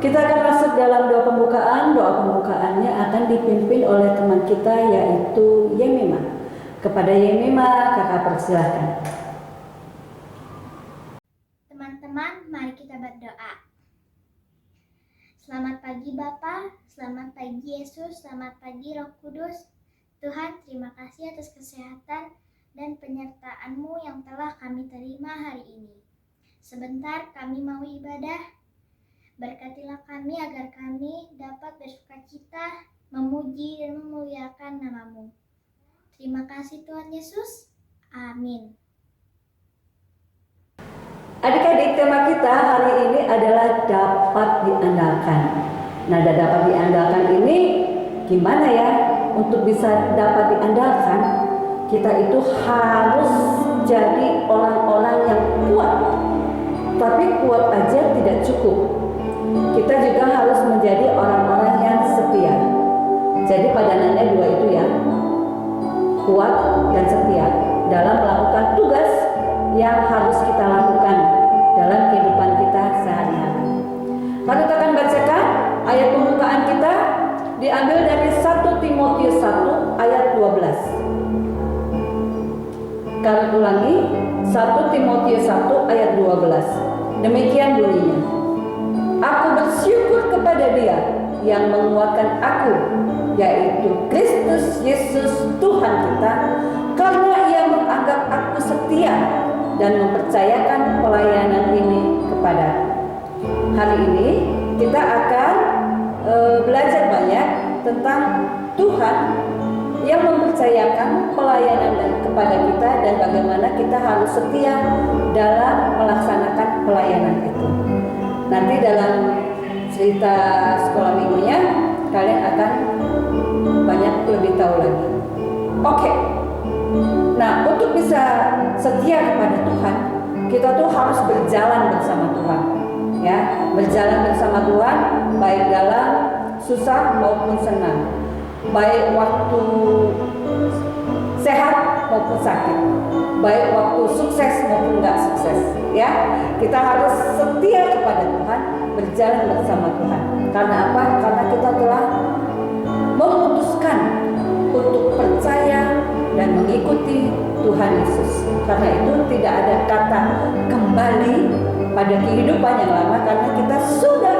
Kita akan masuk dalam doa pembukaan. Doa pembukaannya akan dipimpin oleh teman kita, yaitu Yemima. Kepada Yemima, kakak persilahkan. Teman-teman, mari kita berdoa. Selamat pagi Bapa, selamat pagi Yesus, selamat pagi Roh Kudus. Tuhan, terima kasih atas kesehatan dan penyertaan-Mu yang telah kami terima hari ini. Sebentar kami mau ibadah. Berkatilah kami agar kami dapat bersukacita, memuji dan memuliakan nama-Mu. Terima kasih Tuhan Yesus. Amin. Adik-adik, tema kita hari ini adalah dapat diandalkan. Nah, dapat diandalkan ini gimana ya? Untuk bisa dapat diandalkan, kita itu harus jadi orang-orang yang kuat. Tapi kuat aja tidak cukup. Kita juga harus menjadi orang-orang yang setia. Jadi padanannya dua itu ya, kuat dan setia dalam melakukan tugas yang harus kita lakukan dalam kehidupan kita sehari-hari. Mari kita akan bacakan ayat pembukaan kita, diambil dari 1 Timotius 1 ayat 12. Kami ulangi, 1 Timotius 1 ayat 12. Demikian bunyinya. Aku bersyukur kepada Dia yang menguatkan aku, yaitu Kristus Yesus Tuhan kita, karena Ia menganggap aku setia dan mempercayakan pelayanan ini kepada. Hari ini kita akan belajar banyak tentang Tuhan yang mempercayakan pelayanan kepada kita dan bagaimana kita harus setia dalam melaksanakan pelayanan itu. Nanti dalam cerita sekolah minggunya kalian akan banyak lebih tahu lagi. Oke. Nah, untuk bisa setia kepada Tuhan, kita tuh harus berjalan bersama Tuhan. Ya, berjalan bersama Tuhan baik dalam susah maupun senang, baik waktu sehat maupun sakit, baik waktu sukses maupun nggak sukses. Ya, kita harus setia kepada Tuhan, berjalan bersama Tuhan. Karena apa? Karena kita telah memutuskan untuk percaya dan mengikuti Tuhan Yesus. Karena itu tidak ada kata kembali pada kehidupan yang lama, karena kita sudah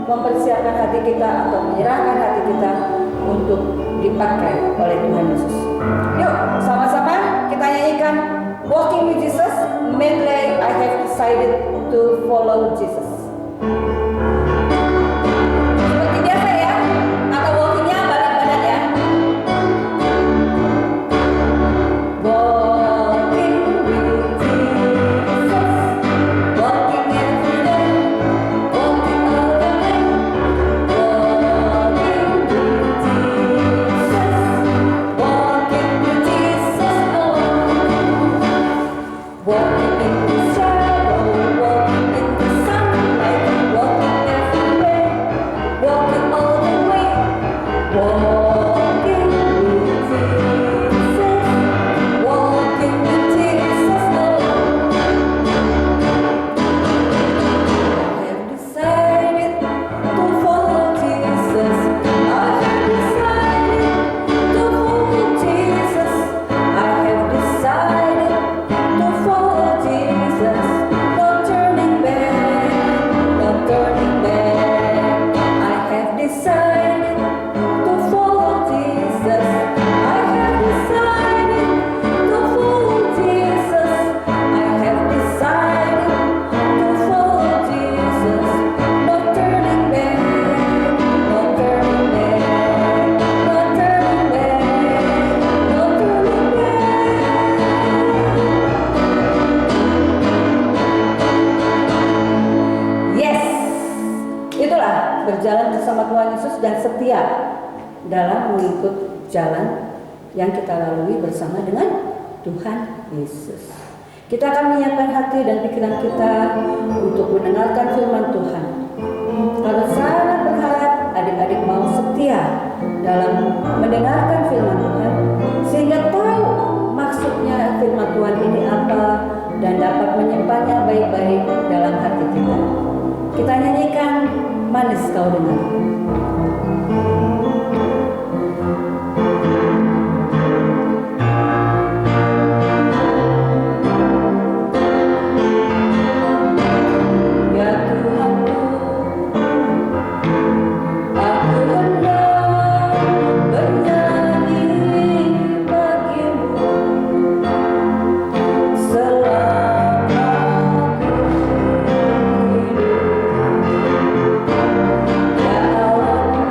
mempersiapkan hati kita atau menyerahkan hati kita untuk dipakai oleh Tuhan Yesus. Yuk, sama-sama kita nyanyikan Walking with Jesus, medley I have decided to follow Jesus. Seperti biasa ya, kata walkingnya balik badan ya. Walking with Jesus, walking every day, walking all the way. Walking with Jesus, walking with Jesus alone. Walking in the shadow, walking in the sunlight, walking everywhere, walking all the way. Walking with Jesus, walking with Jesus alone. I have decided to follow Jesus. I have decided to follow Jesus. I have decided to follow Jesus. No turning back, no turning back. I have decided to follow Jesus. I have decided to follow Jesus. I have decided to follow Jesus. No turning back, no turning back, no turning back, no turning back. Yes, itulah berjalan bersama Tuhan Yesus dan setia dalam mengikut jalan yang kita lalui bersama dengan Tuhan Yesus. Kita akan menyiapkan hati dan pikiran kita untuk mendengarkan firman Tuhan. Kalau sangat berharap adik-adik mau setia dalam mendengarkan firman Tuhan, sehingga tahu maksudnya firman Tuhan ini apa dan dapat menyimpannya baik-baik dalam hati kita. Kita nyanyikan Manis Kau Dengar. Ya Tuhanku, aku hendak bernyanyi bagimu selama aku hidup. Ya Allah,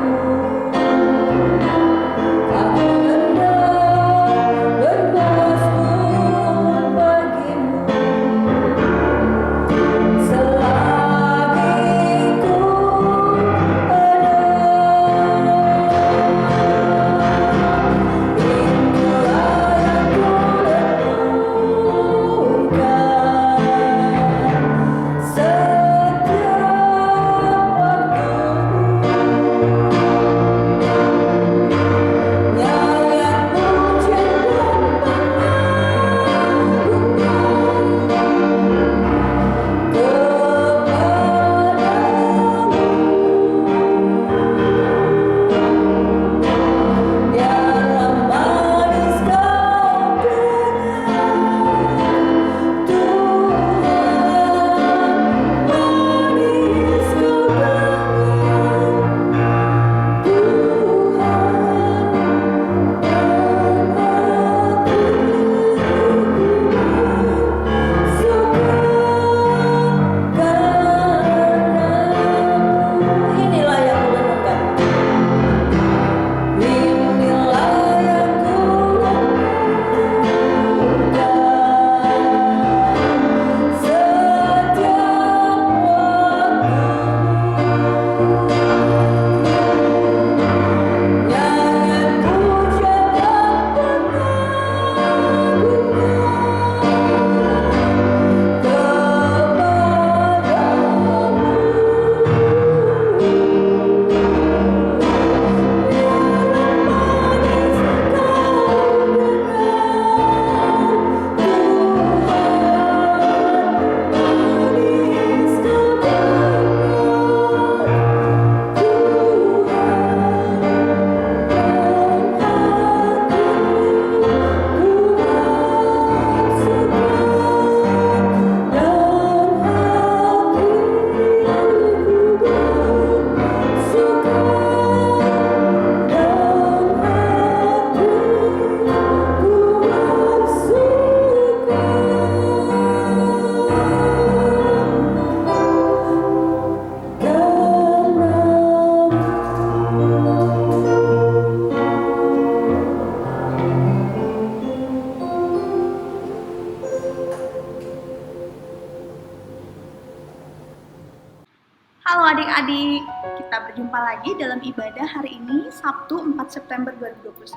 Sabtu 4 September 2021.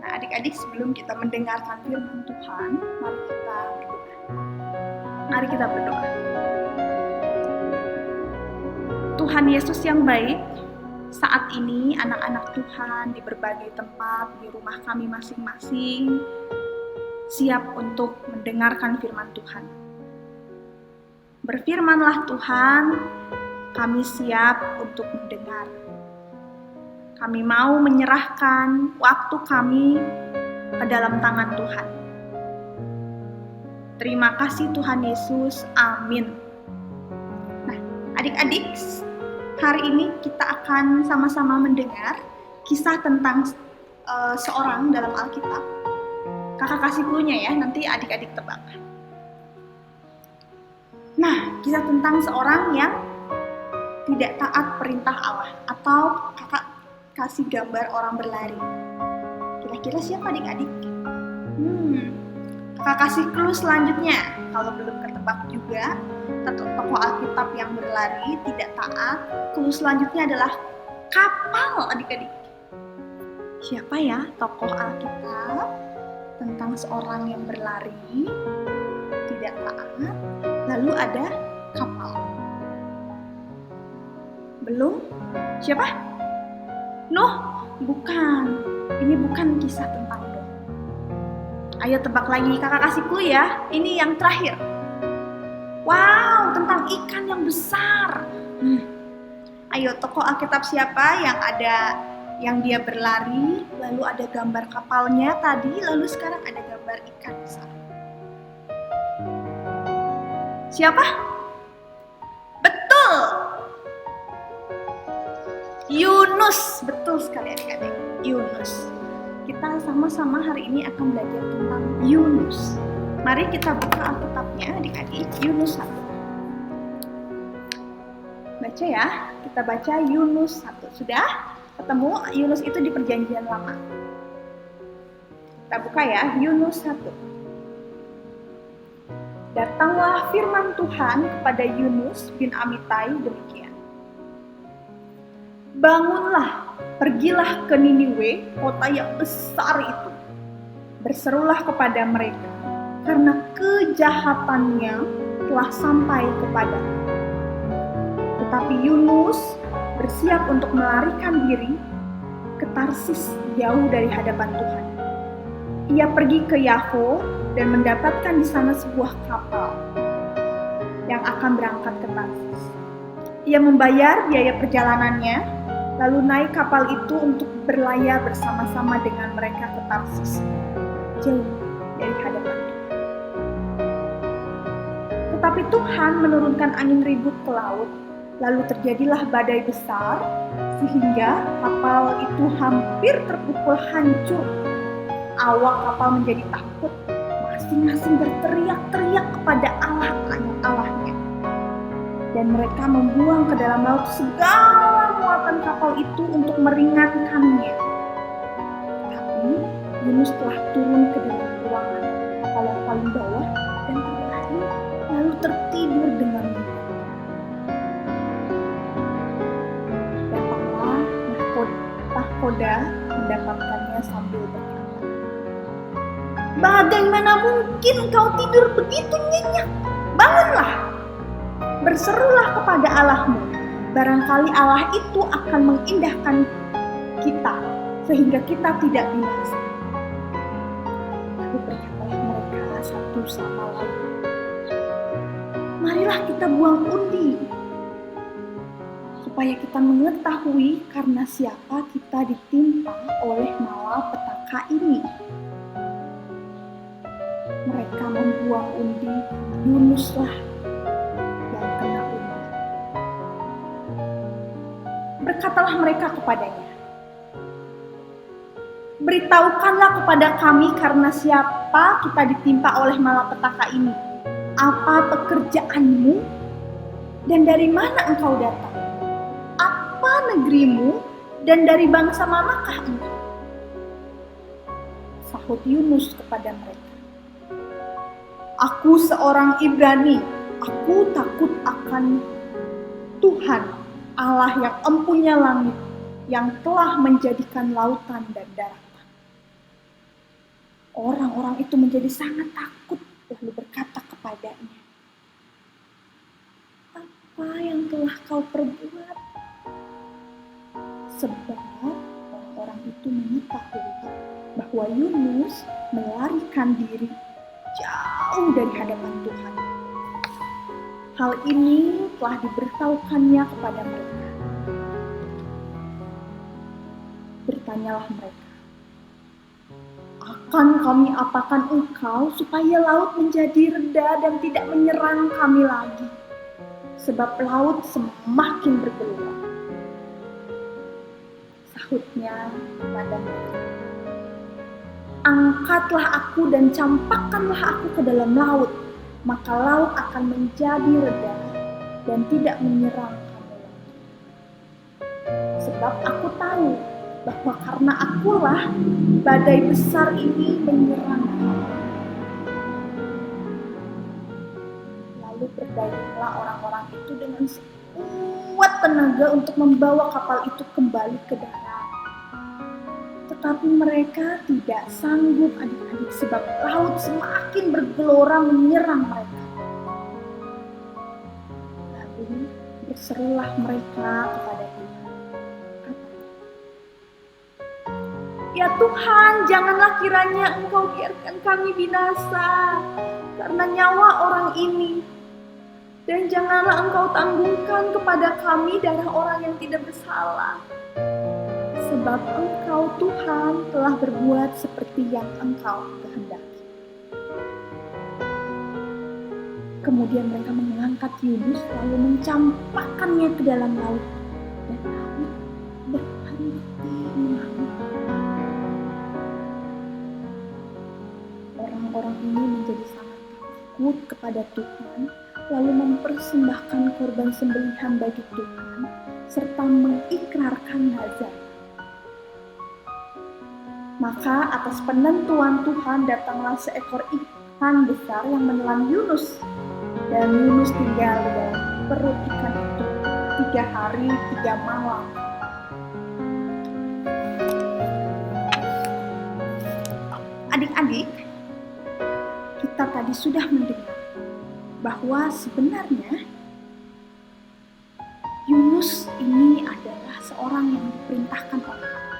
Nah, adik-adik, sebelum kita mendengarkan firman Tuhan, mari kita berdoa. Mari kita berdoa. Tuhan Yesus yang baik, saat ini anak-anak Tuhan di berbagai tempat, di rumah kami masing-masing, siap untuk mendengarkan firman Tuhan. Berfirmanlah Tuhan, kami siap untuk mendengar. Kami mau menyerahkan waktu kami ke dalam tangan Tuhan. Terima kasih Tuhan Yesus, amin. Nah, adik-adik, hari ini kita akan sama-sama mendengar kisah tentang seorang dalam Alkitab. Kakak kasih clue-nya ya, nanti adik-adik tebak. Nah, kisah tentang seorang yang tidak taat perintah Allah, atau kakak kasih gambar orang berlari. Kira-kira siapa adik-adik? Kakak kasih clue selanjutnya. Kalau belum ketebak juga, tokoh Alkitab yang berlari tidak taat. Clue selanjutnya adalah kapal adik-adik. Siapa ya tokoh Alkitab tentang seorang yang berlari, tidak taat, lalu ada kapal? Belum? Siapa? Nuh? Bukan. Ini bukan kisah tentang Nuh. Ayo tebak lagi, kakak kasih clue ya. Ini yang terakhir. Wow, tentang ikan yang besar. Ayo, tokoh Alkitab siapa yang dia berlari, lalu ada gambar kapalnya tadi, lalu sekarang ada gambar ikan besar. Siapa? Betul! Yunus, betul sekali adik-adik. Yunus. Kita sama-sama hari ini akan belajar tentang Yunus. Mari kita buka Alkitabnya adik-adik. Yunus 1. Baca ya, kita baca Yunus 1. Sudah? Ketemu Yunus itu di Perjanjian Lama. Kita buka ya, Yunus 1. Datanglah firman Tuhan kepada Yunus bin Amitai demikian. Bangunlah, pergilah ke Niniwe, kota yang besar itu. Berserulah kepada mereka, karena kejahatannya telah sampai kepadamu. Tetapi Yunus bersiap untuk melarikan diri ke Tarsis jauh dari hadapan Tuhan. Ia pergi ke Yafo dan mendapatkan di sana sebuah kapal yang akan berangkat ke Tarsis. Ia membayar biaya perjalanannya, lalu naik kapal itu untuk berlayar bersama-sama dengan mereka ke Tarsis, jauh dari hadapan Tuhan. Tetapi Tuhan menurunkan angin ribut ke laut, lalu terjadilah badai besar, sehingga kapal itu hampir terpukul hancur. Awak kapal menjadi takut, masing-masing berteriak-teriak kepada Allah-Allahnya. Dan mereka membuang ke dalam laut segala muatan kapal itu untuk meringankannya. Tapi Yunus telah turun ke dalam ruangan kapal yang paling bawah dan berlari, lalu tertidur dengan nyenyak. Datanglah nahkoda mendapatkannya sambil berkata, "Bagaimana mungkin engkau tidur begitu nyenyak? Bangunlah! Berserulah kepada Allahmu, barangkali Allah itu akan mengindahkan kita, sehingga kita tidak binasa." Lalu berkatalah mereka satu sama lain, "Marilah kita buang undi, supaya kita mengetahui karena siapa kita ditimpa oleh malapetaka ini." Mereka membuang undi, Yunuslah yang kena undi. Berkatalah mereka kepadanya, "Beritahukanlah kepada kami karena siapa kita ditimpa oleh malapetaka ini. Apa pekerjaanmu dan dari mana engkau datang? Apa negerimu dan dari bangsa manakah engkau?" Sahut Yunus kepada mereka, "Aku seorang Ibrani. Aku takut akan Tuhan, Allah yang empunya langit yang telah menjadikan lautan dan daratan. Orang-orang itu menjadi sangat takut lalu berkata kepadanya, "Apa yang telah kau perbuat?" Sebab orang-orang itu mengetahui bahwa Yunus melarikan diri jauh dari hadapan Tuhan. Hal ini telah diberitahukannya kepada mereka. Bertanyalah mereka, "Akan kami apakan engkau supaya laut menjadi reda dan tidak menyerang kami lagi? Sebab laut semakin bergelora." Sahutnya kepada mereka, "Angkatlah aku dan campakkanlah aku ke dalam laut, maka laut akan menjadi reda dan tidak menyerang kamu lagi. Sebab aku tahu bahwa karena akulah badai besar ini menyerang kamu." Lalu berdayunglah orang-orang itu dengan sekuat tenaga untuk membawa kapal itu kembali ke darat. Tetapi mereka tidak sanggup, adik-adik, sebab laut semakin bergelora menyerang mereka. Lalu berserulah mereka kepada Tuhan. "Ya Tuhan, janganlah kiranya Engkau biarkan kami binasa karena nyawa orang ini. Dan janganlah Engkau tanggungkan kepada kami darah orang yang tidak bersalah. Sebab Engkau Tuhan telah berbuat seperti yang Engkau kehendaki." Kemudian mereka mengangkat Yunus lalu mencampakkannya ke dalam laut. Dan laut berhenti mengalir. Orang-orang ini menjadi sangat takut kepada Tuhan, lalu mempersembahkan korban sembelihan bagi Tuhan, serta mengikrarkan nazar. Maka atas penentuan Tuhan datanglah seekor ikan besar yang menelan Yunus. Dan Yunus tinggal di dalam perut ikan itu 3 hari 3 malam. Adik-adik, kita tadi sudah mendengar bahwa sebenarnya Yunus ini adalah seorang yang diperintahkan oleh Allah.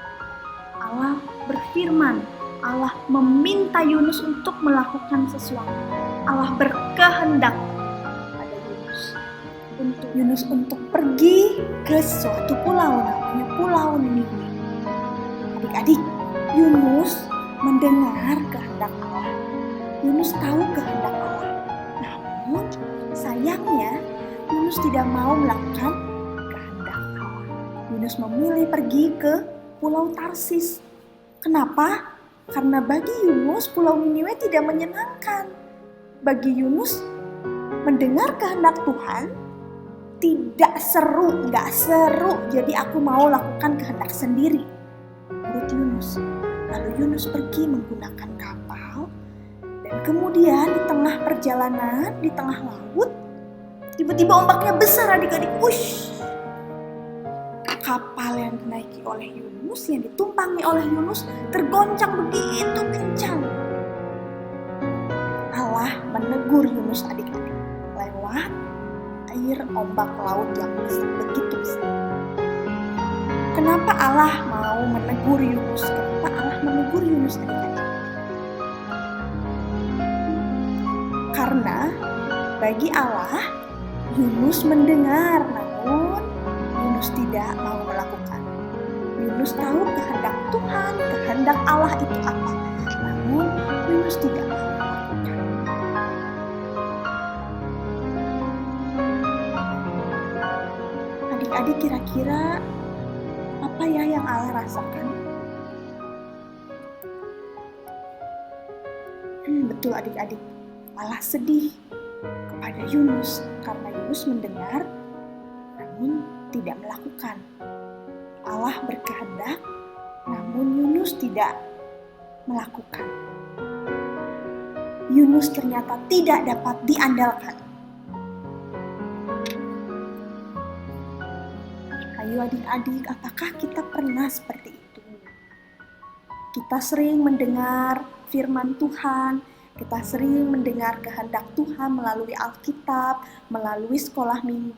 Allah berfirman, Allah meminta Yunus untuk melakukan sesuatu. Allah berkehendak pada Yunus untuk pergi ke suatu pulau, namanya Pulau Niniwe. Adik-adik, Yunus mendengar kehendak Allah. Yunus tahu kehendak Allah. Namun sayangnya Yunus tidak mau melakukan kehendak Allah. Yunus memilih pergi ke Pulau Tarsis. Kenapa? Karena bagi Yunus Pulau Niniwe tidak menyenangkan. Bagi Yunus mendengar kehendak Tuhan tidak seru, nggak seru. Jadi aku mau lakukan kehendak sendiri. Menurut Yunus. Lalu Yunus pergi menggunakan kapal. Dan kemudian di tengah perjalanan, di tengah laut, tiba-tiba ombaknya besar adik-adik. Wush! Kapal yang dinaiki oleh Yunus, yang ditumpangi oleh Yunus, tergoncang begitu kencang. Allah menegur Yunus adik-adik lewat air ombak laut yang begitu besar. Kenapa Allah mau menegur Yunus? Kenapa Allah menegur Yunus adik-adik? Karena bagi Allah, Yunus mendengar, namun Yunus tidak mau melakukan. Yunus tahu kehendak Tuhan, kehendak Allah itu apa. Namun Yunus tidak mau melakukan. Adik-adik, kira-kira apa ya yang Allah rasakan? Betul adik-adik, Allah sedih kepada Yunus karena Yunus mendengar namun tidak melakukan. Allah berkehendak namun Yunus tidak melakukan. Yunus ternyata tidak dapat diandalkan. Ayo Ayo adik-adik, apakah kita pernah seperti itu? Kita sering mendengar firman Tuhan, kita sering mendengar kehendak Tuhan melalui Alkitab, melalui sekolah minggu.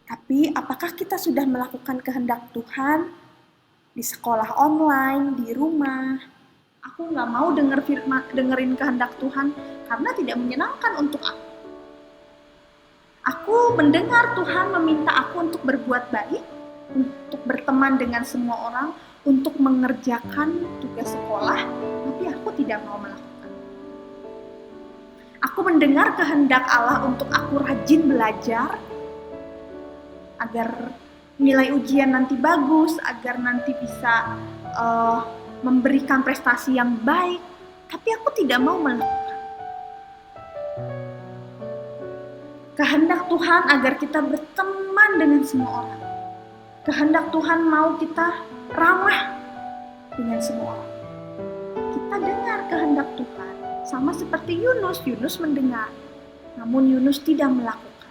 Tapi apakah kita sudah melakukan kehendak Tuhan di sekolah online, di rumah? Aku nggak mau dengerin kehendak Tuhan karena tidak menyenangkan untuk aku. Aku mendengar Tuhan meminta aku untuk berbuat baik, untuk berteman dengan semua orang, untuk mengerjakan tugas sekolah, tapi aku tidak mau melakukan. Aku mendengar kehendak Allah untuk aku rajin belajar, agar nilai ujian nanti bagus, agar nanti bisa memberikan prestasi yang baik, tapi aku tidak mau melakukan. Kehendak Tuhan agar kita berteman dengan semua orang. Kehendak Tuhan mau kita ramah dengan semua orang. Kita dengar kehendak Tuhan, sama seperti Yunus. Yunus mendengar, namun Yunus tidak melakukan.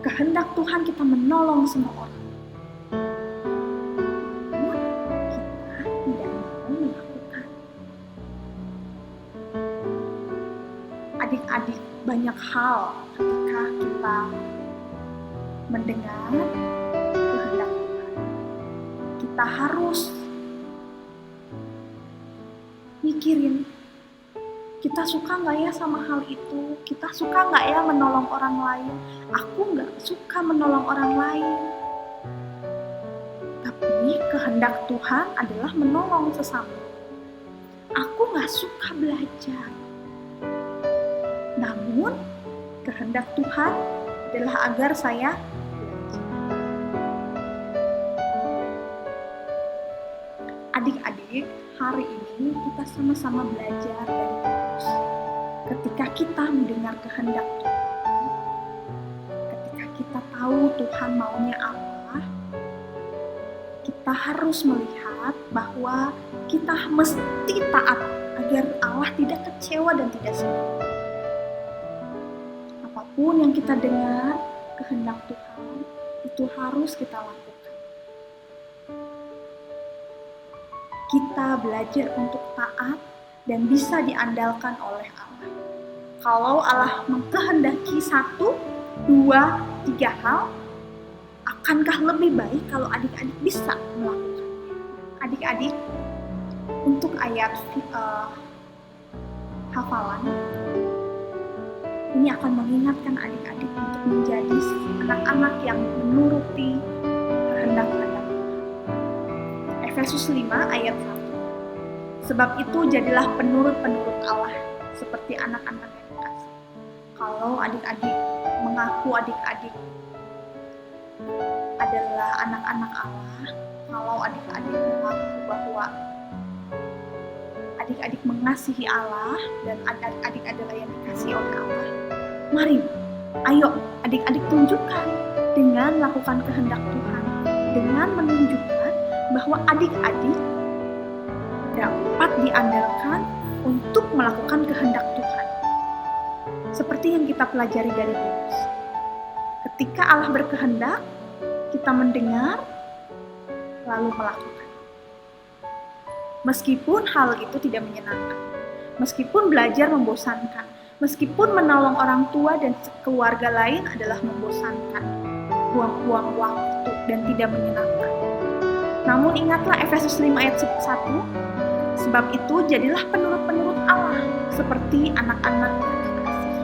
Kehendak Tuhan kita menolong semua orang. Namun kita tidak mau melakukan. Adik-adik, banyak hal ketika kita mendengar kehendak Tuhan, kita harus mikirin, kita suka nggak ya sama hal itu? Kita suka nggak ya menolong orang lain? Aku nggak suka menolong orang lain. Tapi kehendak Tuhan adalah menolong sesama. Aku nggak suka belajar. Namun kehendak Tuhan adalah agar saya belajar. Adik-adik, hari ini kita sama-sama belajar dari Yunus. Ketika kita mendengar kehendak Tuhan, ketika kita tahu Tuhan maunya apa, kita harus melihat bahwa kita mesti taat agar Allah tidak kecewa dan tidak senang. Apapun yang kita dengar kehendak Tuhan, itu harus kita lakukan. Kita belajar untuk taat dan bisa diandalkan oleh Allah. Kalau Allah mengkehendaki 1, 2, 3 hal, akankah lebih baik kalau adik-adik bisa melakukannya? Adik-adik, untuk ayat hafalan, ini akan mengingatkan adik-adik untuk menjadi anak-anak yang menuruti kehendak-kehendak Tuhan. Efesus 5 ayat 1. Sebab itu jadilah penurut-penurut Allah seperti anak-anak yang dikasihi. Kalau adik-adik mengaku adik-adik adalah anak-anak Allah, kalau adik-adik mengaku bahwa adik-adik mengasihi Allah dan adik-adik adalah yang dikasihi oleh Allah, mari, ayo adik-adik tunjukkan dengan melakukan kehendak Tuhan, dengan menunjukkan bahwa adik-adik dapat diandalkan untuk melakukan kehendak Tuhan. Seperti yang kita pelajari dari Yunus. Ketika Allah berkehendak, kita mendengar, lalu melakukan. Meskipun hal itu tidak menyenangkan, meskipun belajar membosankan, meskipun menolong orang tua dan keluarga lain adalah membosankan, buang-buang waktu dan tidak menyenangkan. Namun ingatlah Efesus 5 ayat 1, sebab itu jadilah penurut-penurut Allah seperti anak-anak yang dikasihi.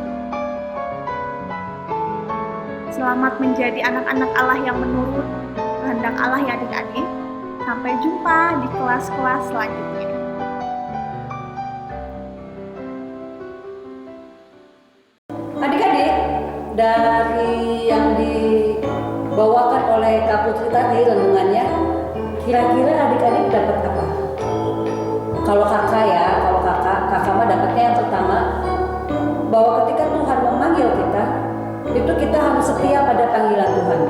Selamat menjadi anak-anak Allah yang menurut kehendak Allah ya adik-adik. Sampai jumpa di kelas-kelas selanjutnya. Adik-adik, dari yang dibawakan oleh Kak Putri tadi renungannya, kira-kira adik-adik dapat apa? Kalau kakak mah dapatnya yang pertama, bahwa ketika Tuhan memanggil kita, itu kita harus setia pada panggilan Tuhan.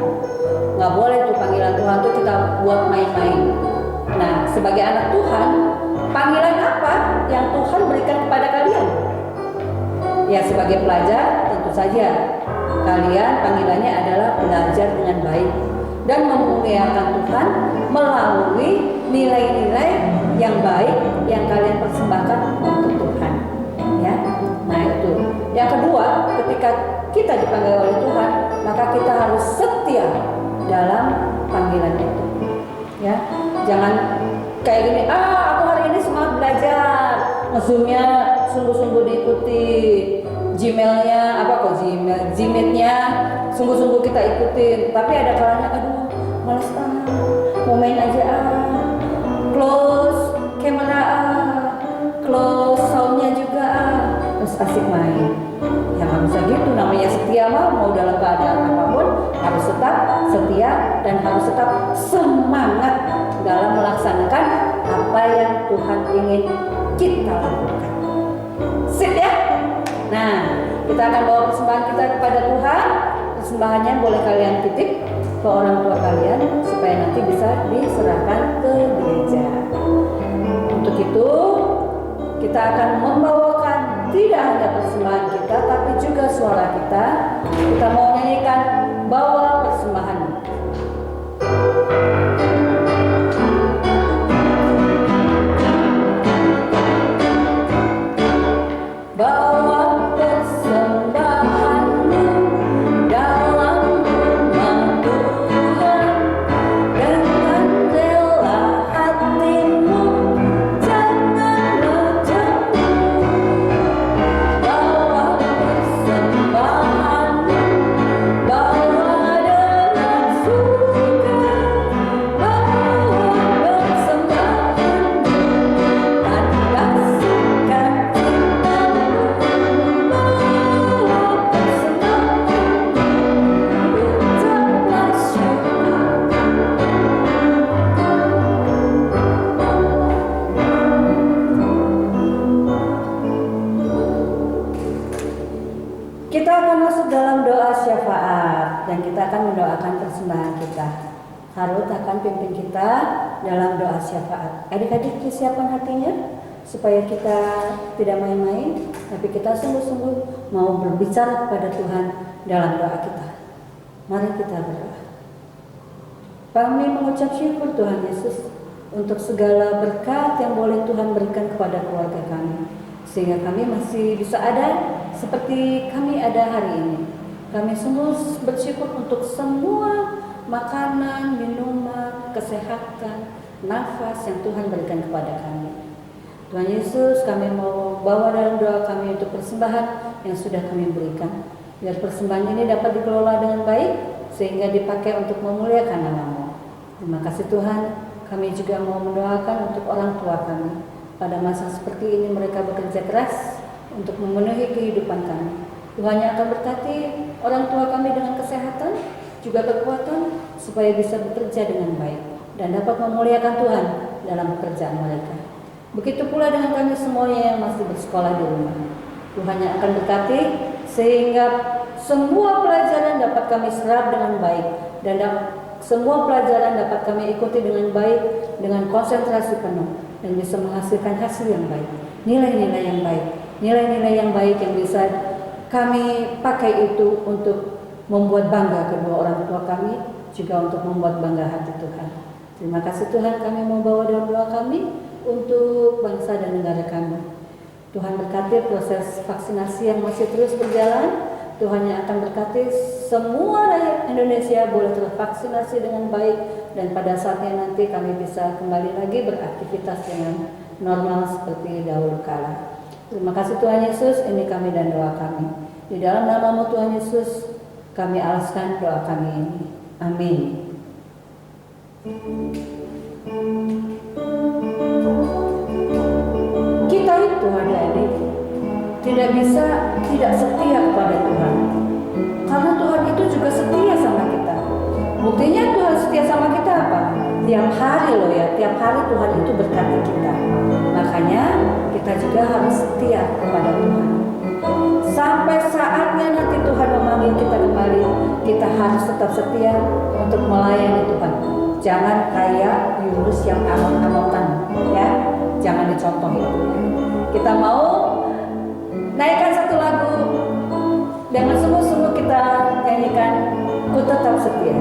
Nggak boleh tuh panggilan Tuhan tuh kita buat main-main. Nah, sebagai anak Tuhan, panggilan apa yang Tuhan berikan kepada kalian? Ya, sebagai pelajar tentu saja kalian panggilannya adalah belajar dengan baik dan memuliakan Tuhan melalui nilai-nilai yang baik yang kalian persembahkan untuk Tuhan. Ya, nah itu. Yang kedua, ketika kita dipanggil oleh Tuhan, maka kita harus setia dalam panggilan itu. Ya, jangan kayak gini. Aku hari ini semangat belajar, nge-zoom-nya sungguh-sungguh diikuti, Gmail-nya Gmail-nya sungguh-sungguh kita ikutin. Tapi ada kalanya, aduh, males mau main aja close kamera close soundnya juga terus asik main. Ya nggak bisa gitu, namanya setia mau dalam keadaan apapun harus tetap setia dan harus tetap semangat dalam melaksanakan apa yang Tuhan ingin kita lakukan. Sip ya? Nah, kita akan bawa persembahan kita kepada Tuhan. Persembahannya boleh kalian titip ke orang tua kalian supaya nanti bisa diserahkan ke gereja. Untuk itu kita akan membawakan tidak hanya persembahan kita tapi juga suara kita. Kita mau nyanyikan bawa persembahan. Bawa persembahanmu dalam rumah Tuhan dengan rela hatimu, janganlah jauh. Bawa persembahanmu, bawa dengan suka, bawa persembahanmu, tanda sukacitamu. Kita akan masuk dalam doa syafaat dan kita akan mendoakan persembahan kita. Harut akan pimpin kita dalam doa syafaat. Adik-adik disiapkan hatinya supaya kita tidak main-main, tapi kita sungguh-sungguh mau berbicara kepada Tuhan dalam doa kita. Mari kita berdoa. Kami mengucap syukur Tuhan Yesus untuk segala berkat yang boleh Tuhan berikan kepada keluarga kami, sehingga kami masih bisa ada seperti kami ada hari ini. Kami sungguh bersyukur untuk semua makanan, minuman, kesehatan, nafas yang Tuhan berikan kepada kami. Tuhan Yesus, kami mau bawa dalam doa kami untuk persembahan yang sudah kami berikan. Biar persembahan ini dapat dikelola dengan baik sehingga dipakai untuk memuliakan nama-Mu. Terima kasih Tuhan. Kami juga mau mendoakan untuk orang tua kami. Pada masa seperti ini mereka bekerja keras untuk memenuhi kehidupan kami. Tuhan yang akan berkati orang tua kami dengan kesehatan, juga kekuatan supaya bisa bekerja dengan baik dan dapat memuliakan Tuhan dalam pekerjaan mereka. Begitu pula dengan kami semuanya yang masih bersekolah di rumah. Tuhan yang akan berkati sehingga semua pelajaran dapat kami serap dengan baik dan semua pelajaran dapat kami ikuti dengan baik, dengan konsentrasi penuh dan bisa menghasilkan hasil yang baik, nilai-nilai yang baik, nilai-nilai yang baik yang bisa kami pakai itu untuk membuat bangga kedua orang tua kami, juga untuk membuat bangga hati Tuhan. Terima kasih Tuhan, kami mau bawa dalam doa kami untuk bangsa dan negara kami. Tuhan berkati proses vaksinasi yang masih terus berjalan. Tuhan yang akan berkati semua rakyat Indonesia boleh tervaksinasi dengan baik dan pada saatnya nanti kami bisa kembali lagi beraktivitas dengan normal seperti dahulu kala. Terima kasih Tuhan Yesus, ini kami dan doa kami. Di dalam nama-Mu Tuhan Yesus, kami alaskan doa kami ini. Amin. Kita itu adik-adik tidak bisa tidak setia kepada Tuhan, karena Tuhan itu juga setia sama kita. Buktinya Tuhan setia sama kita apa? Tiap hari loh ya, tiap hari Tuhan itu berkati kita. Makanya kita juga harus setia kepada Tuhan. Sampai saatnya nanti Tuhan memanggil kita kembali, kita harus tetap setia untuk melayani Tuhan. Jangan kayak Yunus yang amot-amotan, ya. Jangan dicontoh itu. Kita mau naikkan satu lagu Dengan sungguh-sungguh kita nyanyikan Ku Tetap Setia.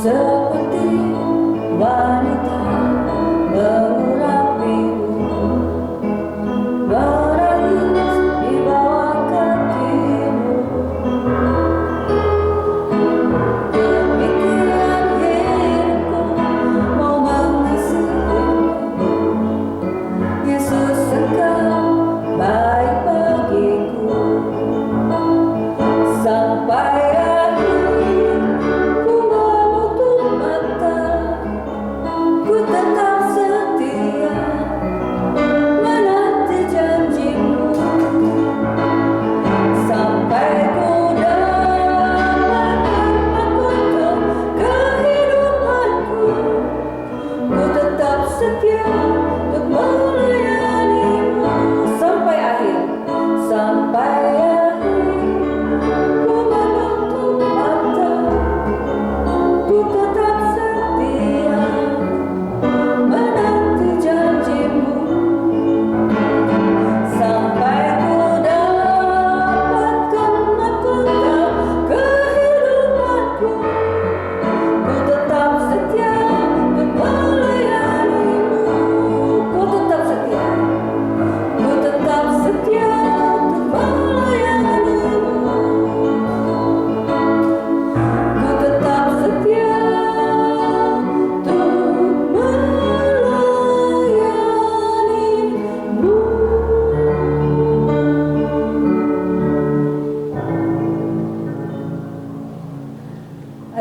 Seperti wanita mengurapi menangis di bawah kakimu. Demikian hidupku mau mengasihimu. Yesus, Engkau baik bagiku sampai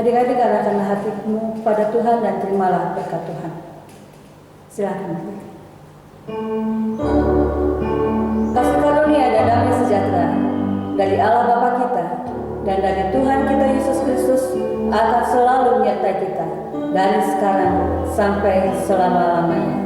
adik-adik arahkanlah hatimu pada Tuhan dan terimalah berkat Tuhan. Silakan. Kasih karunia dan damai sejahtera dari Allah Bapa kita dan dari Tuhan kita Yesus Kristus akan selalu menyertai kita dari sekarang sampai selama-lamanya.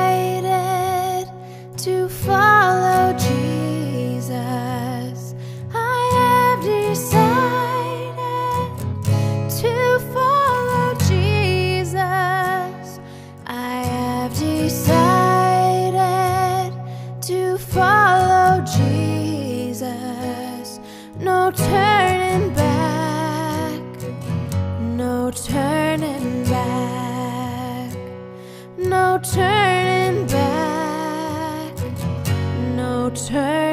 Decided to follow Jesus. I have decided to follow Jesus. I have decided to follow Jesus. No turning back. No turning back. No turning back, no turning